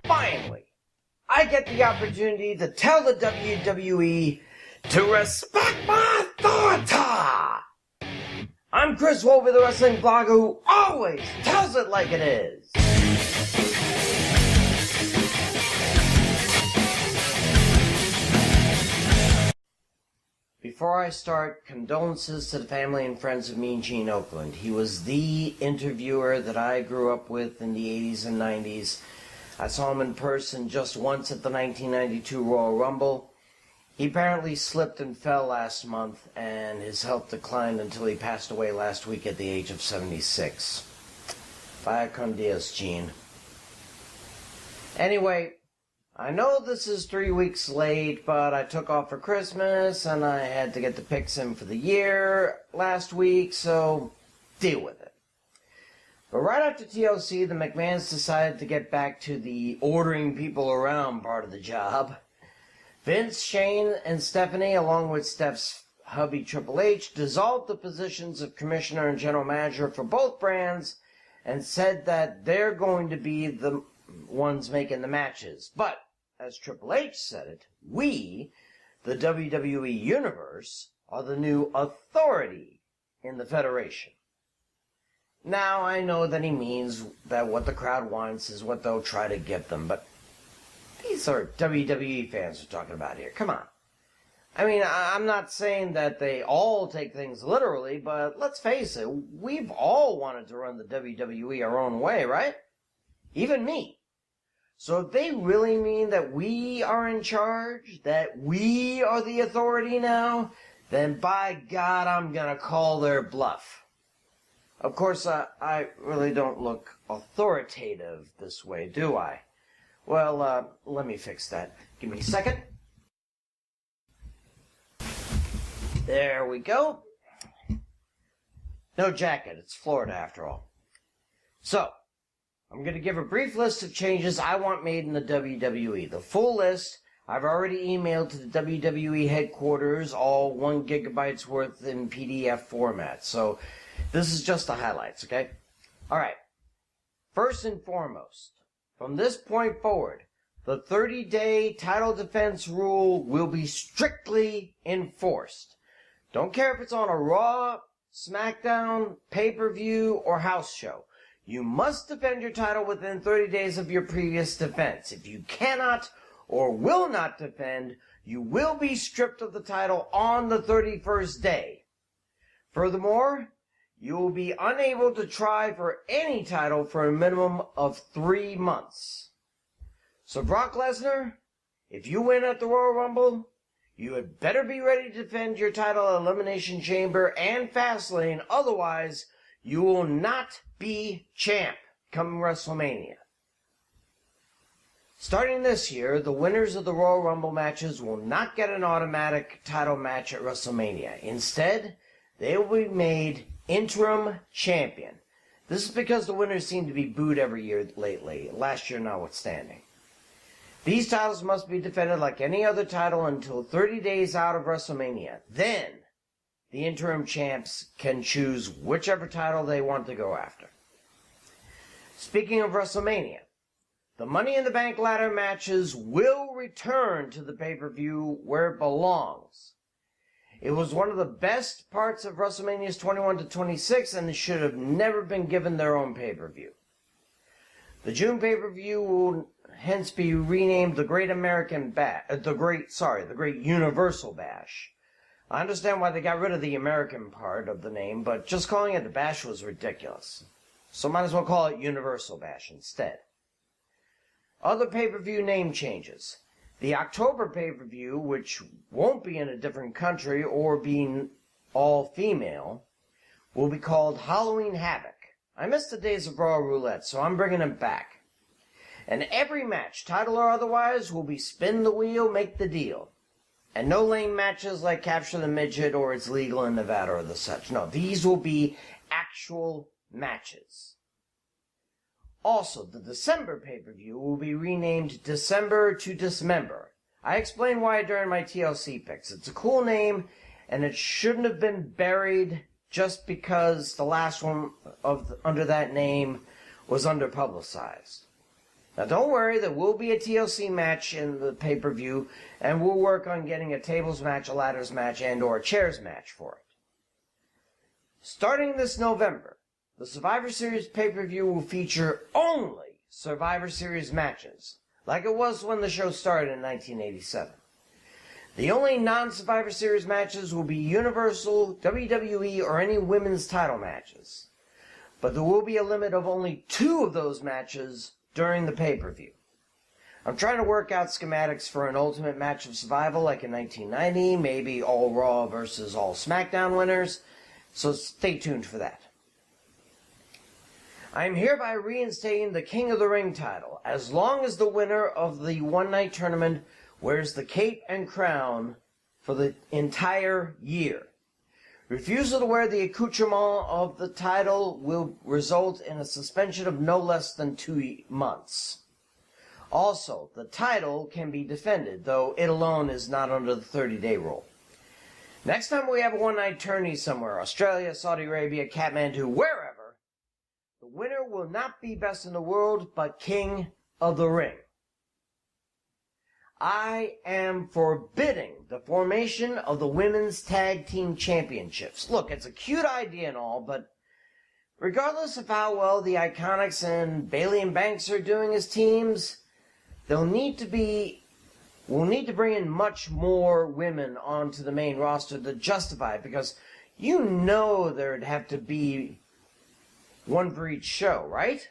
finally, I get the opportunity to tell the WWE to respect my authority. I'm Chris Wolvie, the wrestling blogger who always tells it like it is. Before I start, condolences to the family and friends of Mean Gene Oakland. He was the interviewer that I grew up with in the 80s and 90s. I saw him in person just once at the 1992 Royal Rumble. He apparently slipped and fell last month, and his health declined until he passed away last week at the age of 76. Vaya con Dios, Gene. Anyway, I know this is 3 weeks late, but I took off for Christmas, and I had to get the picks in for the year last week, so deal with it. But right after TLC, the McMahons decided to get back to the ordering people around part of the job. Vince, Shane, and Stephanie, along with Steph's hubby Triple H, dissolved the positions of commissioner and general manager for both brands and said that they're going to be the ones making the matches. But, as Triple H said it, we, the WWE Universe, are the new authority in the Federation. Now, I know that he means that what the crowd wants is what they'll try to give them, but these are WWE fans we're talking about here. Come on. I mean, I'm not saying that they all take things literally, but let's face it, we've all wanted to run the WWE our own way, right? Even me. So if they really mean that we are in charge, that we are the authority now, then by God, I'm gonna call their bluff. Of course, I really don't look authoritative this way, do I? Well, let me fix that. Give me a second. There we go. No jacket, it's Florida after all. So, I'm going to give a brief list of changes I want made in the WWE. The full list I've already emailed to the WWE headquarters, all 1 gigabyte's worth in PDF format. So, this is just the highlights, okay? Alright. First and foremost, from this point forward, the 30-day title defense rule will be strictly enforced. Don't care if it's on a Raw, SmackDown, pay-per-view, or house show. You must defend your title within 30 days of your previous defense. If you cannot or will not defend, you will be stripped of the title on the 31st day. Furthermore, you will be unable to try for any title for a minimum of 3 months. So Brock Lesnar, if you win at the Royal Rumble, you had better be ready to defend your title at Elimination Chamber and Fastlane, otherwise you will not be champ come WrestleMania. Starting this year, the winners of the Royal Rumble matches will not get an automatic title match at WrestleMania. Instead, they will be made interim champion. This is because the winners seem to be booed every year lately, last year notwithstanding. These titles must be defended like any other title until 30 days out of WrestleMania. Then, the interim champs can choose whichever title they want to go after. Speaking of WrestleMania, the Money in the Bank ladder matches will return to the pay-per-view where it belongs. It was one of the best parts of WrestleManias 21 to 26, and it should have never been given their own pay-per-view. The June pay-per-view will hence be renamed the Great Universal Bash. I understand why they got rid of the American part of the name, but just calling it the Bash was ridiculous. So might as well call it Universal Bash instead. Other pay-per-view name changes. The October pay-per-view, which won't be in a different country or being all-female, will be called Halloween Havoc. I missed the days of Raw Roulette, so I'm bringing them back. And every match, title or otherwise, will be spin the wheel, make the deal. And no lame matches like Capture the Midget or It's Legal in Nevada or the such. No, these will be actual matches. Also, the December pay-per-view will be renamed December to Dismember. I explained why during my TLC picks. It's a cool name, and it shouldn't have been buried just because the last one under that name was underpublicized. Now don't worry, there will be a TLC match in the pay-per-view, and we'll work on getting a tables match, a ladders match, and or a chairs match for it. Starting this November, the Survivor Series pay-per-view will feature only Survivor Series matches, like it was when the show started in 1987. The only non-Survivor Series matches will be Universal, WWE, or any women's title matches. But there will be a limit of only 2 of those matches during the pay-per-view. I'm trying to work out schematics for an ultimate match of survival like in 1990, maybe all Raw versus all SmackDown winners, so stay tuned for that. I am hereby reinstating the King of the Ring title, as long as the winner of the one-night tournament wears the cape and crown for the entire year. Refusal to wear the accoutrement of the title will result in a suspension of no less than 2 months. Also, the title can be defended, though it alone is not under the 30-day rule. Next time we have a one-night tourney somewhere, Australia, Saudi Arabia, Kathmandu, wherever, the winner will not be best in the world, but King of the Ring. I am forbidding the formation of the Women's Tag Team Championships. Look, it's a cute idea and all, but regardless of how well the Iconics and Bayley and Banks are doing as teams, we'll need to bring in much more women onto the main roster to justify it, because you know there'd have to be one for each show, right?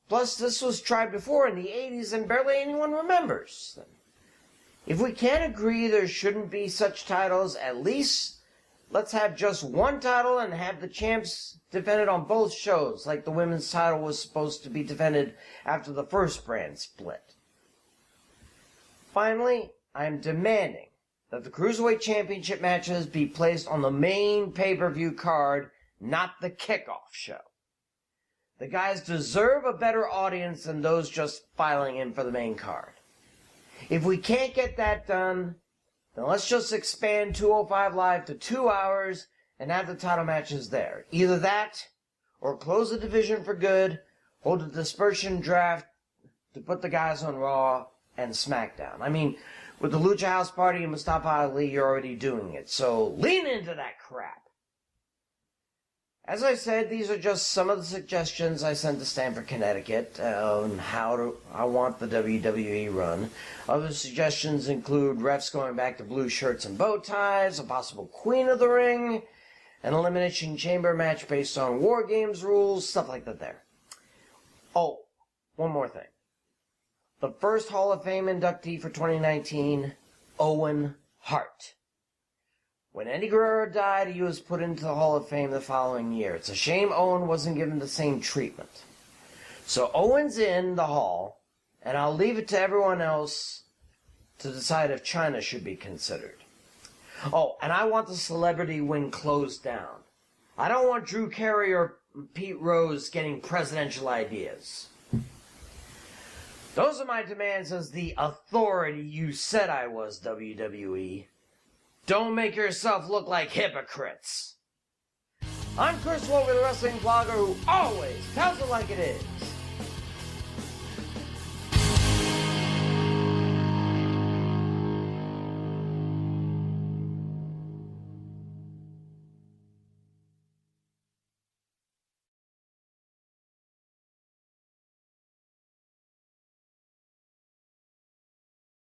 Plus, this was tried before in the 80s and barely anyone remembers. If we can't agree there shouldn't be such titles, at least let's have just one title and have the champs defended on both shows, like the women's title was supposed to be defended after the first brand split. Finally, I am demanding that the Cruiserweight Championship matches be placed on the main pay-per-view card, not the kickoff show. The guys deserve a better audience than those just filing in for the main card. If we can't get that done, then let's just expand 205 Live to 2 hours and have the title matches there. Either that, or close the division for good, hold a dispersion draft to put the guys on Raw and SmackDown. I mean, with the Lucha House Party and Mustafa Ali, you're already doing it, so lean into that crap. As I said, these are just some of the suggestions I sent to Stamford, Connecticut on how I want the WWE run. Other suggestions include refs going back to blue shirts and bow ties, a possible Queen of the Ring, an Elimination Chamber match based on War Games rules, stuff like that there. Oh, one more thing. The first Hall of Fame inductee for 2019, Owen Hart. When Eddie Guerrero died, he was put into the Hall of Fame the following year. It's a shame Owen wasn't given the same treatment. So Owen's in the Hall, and I'll leave it to everyone else to decide if China should be considered. Oh, and I want the celebrity wing closed down. I don't want Drew Carey or Pete Rose getting presidential ideas. Those are my demands as the authority you said I was, WWE. Don't make yourself look like hypocrites. I'm Chris Wolvie, the wrestling blogger who always tells it like it is.